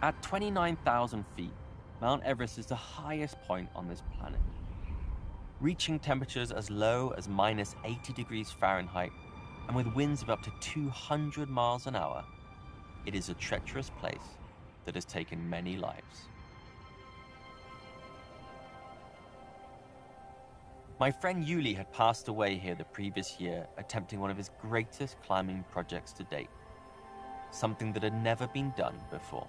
At 29,000 feet, Mount Everest is the highest point on this planet. Reaching temperatures as low as minus 80 degrees Fahrenheit and with winds of up to 200 miles an hour, it is a treacherous place that has taken many lives. My friend Yuli had passed away here the previous year attempting one of his greatest climbing projects to date, something that had never been done before.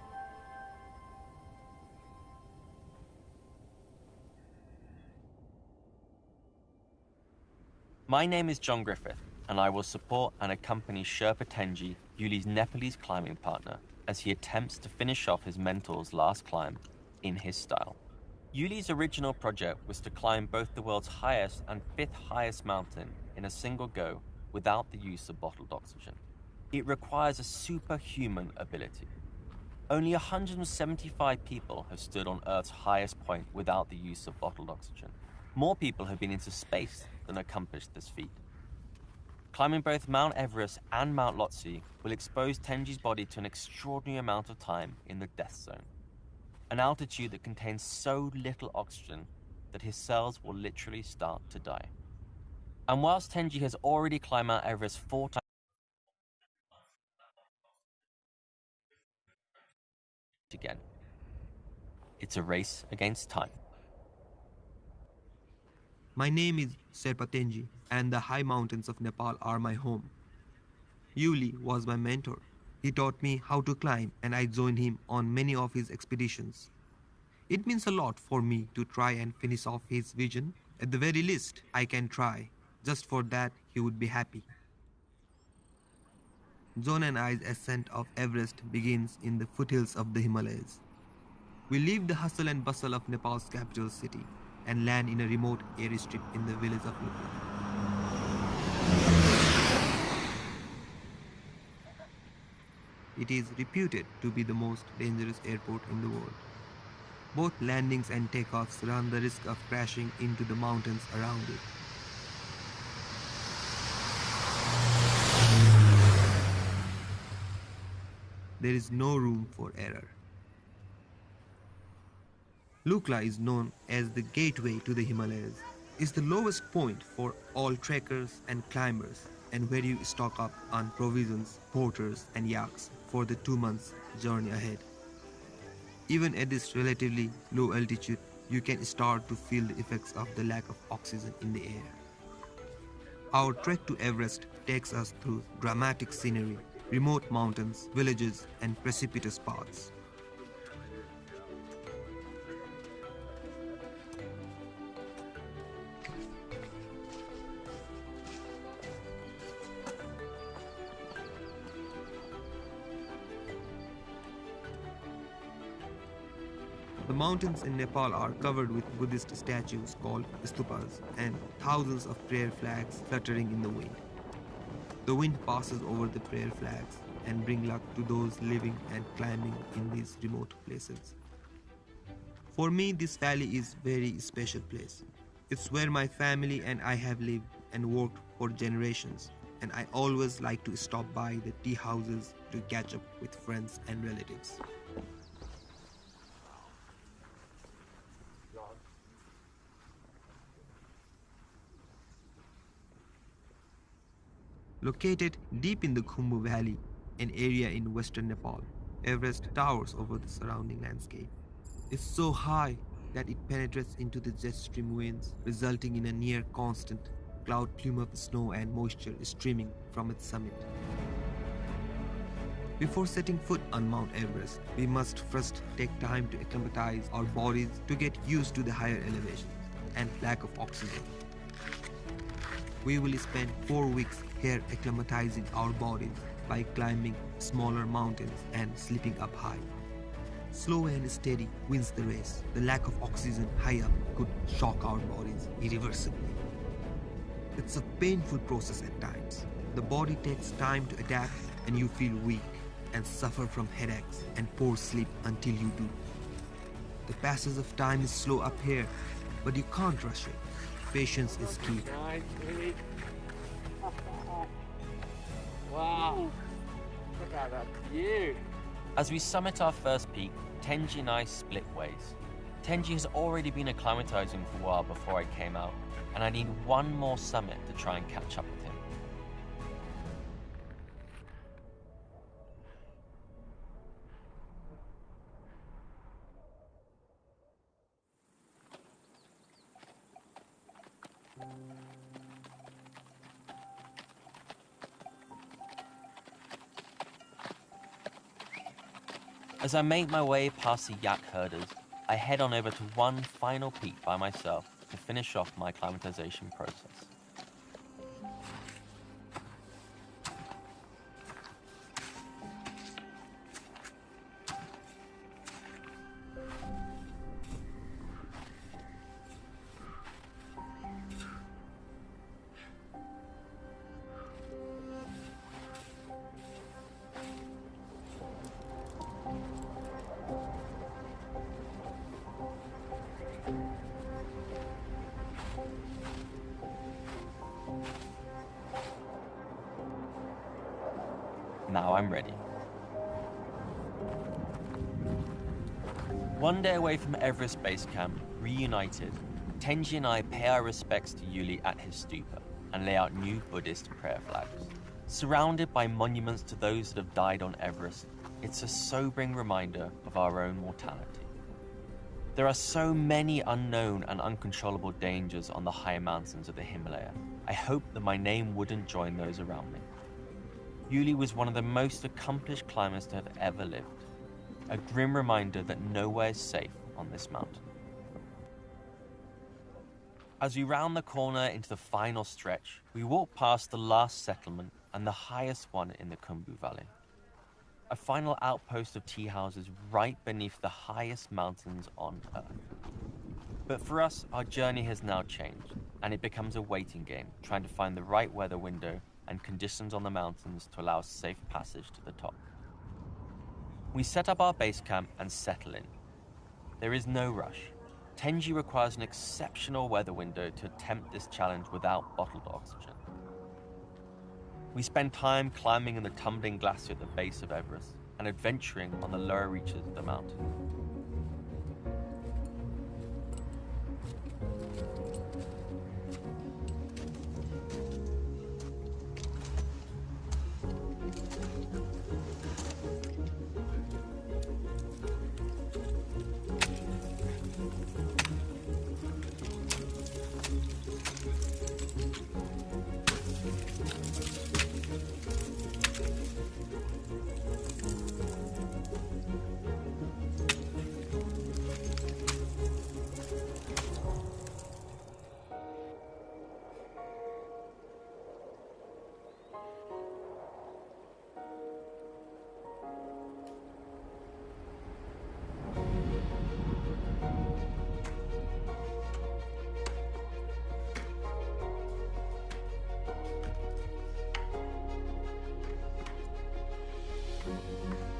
My name is John Griffith, and I will support and accompany Sherpa Tenji, Yuli's Nepalese climbing partner, as he attempts to finish off his mentor's last climb in his style. Yuli's original project was to climb both the world's highest and fifth highest mountain in a single go without the use of bottled oxygen. It requires a superhuman ability. Only 175 people have stood on Earth's highest point without the use of bottled oxygen. More people have been into space than accomplished this feat. Climbing both Mount Everest and Mount Lhotse will expose Tenji's body to an extraordinary amount of time in the death zone, an altitude that contains so little oxygen that his cells will literally start to die. And whilst Tenji has already climbed Mount Everest 4 times again, it's a race against time. My name is Sherpa Tenji, and the high mountains of Nepal are my home. Yuli was my mentor. He taught me how to climb, and I joined him on many of his expeditions. It means a lot for me to try and finish off his vision. At the very least, I can try. Just for that, he would be happy. John and I's ascent of Everest begins in the foothills of the Himalayas. We leave the hustle and bustle of Nepal's capital city and land in a remote airstrip in the village of Lukla. It is reputed to be the most dangerous airport in the world. Both landings and takeoffs run the risk of crashing into the mountains around it. There is no room for error. Lukla is known as the gateway to the Himalayas. It's the lowest point for all trekkers and climbers, and where you stock up on provisions, porters and yaks for the 2 months journey ahead. Even at this relatively low altitude, you can start to feel the effects of the lack of oxygen in the air. Our trek to Everest takes us through dramatic scenery, remote mountains, villages and precipitous paths. The mountains in Nepal are covered with Buddhist statues called stupas and thousands of prayer flags fluttering in the wind. The wind passes over the prayer flags and brings luck to those living and climbing in these remote places. For me, this valley is a very special place. It's where my family and I have lived and worked for generations, and I always like to stop by the tea houses to catch up with friends and relatives. Located deep in the Khumbu Valley, an area in western Nepal, Everest towers over the surrounding landscape. It's so high that it penetrates into the jet stream winds, resulting in a near constant cloud plume of snow and moisture streaming from its summit. Before setting foot on Mount Everest, we must first take time to acclimatize our bodies to get used to the higher elevations and lack of oxygen. We will spend 4 weeks here acclimatizing our bodies by climbing smaller mountains and sleeping up high. Slow and steady wins the race. The lack of oxygen high up could shock our bodies irreversibly. It's a painful process at times. The body takes time to adapt and you feel weak and suffer from headaches and poor sleep until you do. The passage of time is slow up here, but you can't rush it. Patience is key. Wow, look at that view. As we summit our first peak, Tenji and I split ways. Tenji has already been acclimatizing for a while before I came out, and I need one more summit to try and catch up with him. As I make my way past the yak herders, I head on over to one final peak by myself to finish off my acclimatization process. Now I'm ready. One day away from Everest base camp, reunited, Tenji and I pay our respects to Yuli at his stupa and lay out new Buddhist prayer flags. Surrounded by monuments to those that have died on Everest, it's a sobering reminder of our own mortality. There are so many unknown and uncontrollable dangers on the high mountains of the Himalaya. I hope that my name wouldn't join those around me. Yuli was one of the most accomplished climbers to have ever lived. A grim reminder that nowhere is safe on this mountain. As we round the corner into the final stretch, we walk past the last settlement and the highest one in the Khumbu Valley. A final outpost of tea houses right beneath the highest mountains on Earth. But for us, our journey has now changed, and it becomes a waiting game, trying to find the right weather window and conditions on the mountains to allow safe passage to the top. We set up our base camp and settle in. There is no rush. Tenji requires an exceptional weather window to attempt this challenge without bottled oxygen. We spend time climbing in the tumbling glacier at the base of Everest and adventuring on the lower reaches of the mountain.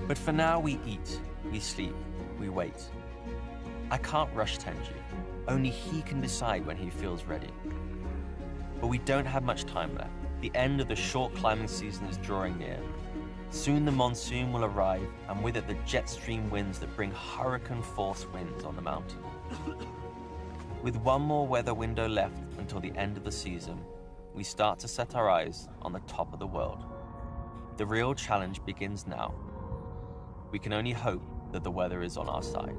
But for now, we eat, we sleep, we wait. I can't rush Tenji. Only he can decide when he feels ready. But we don't have much time left. The end of the short climbing season is drawing near. Soon the monsoon will arrive, and with it the jet stream winds that bring hurricane force winds on the mountain. With one more weather window left until the end of the season, we start to set our eyes on the top of the world. The real challenge begins now. We can only hope that the weather is on our side.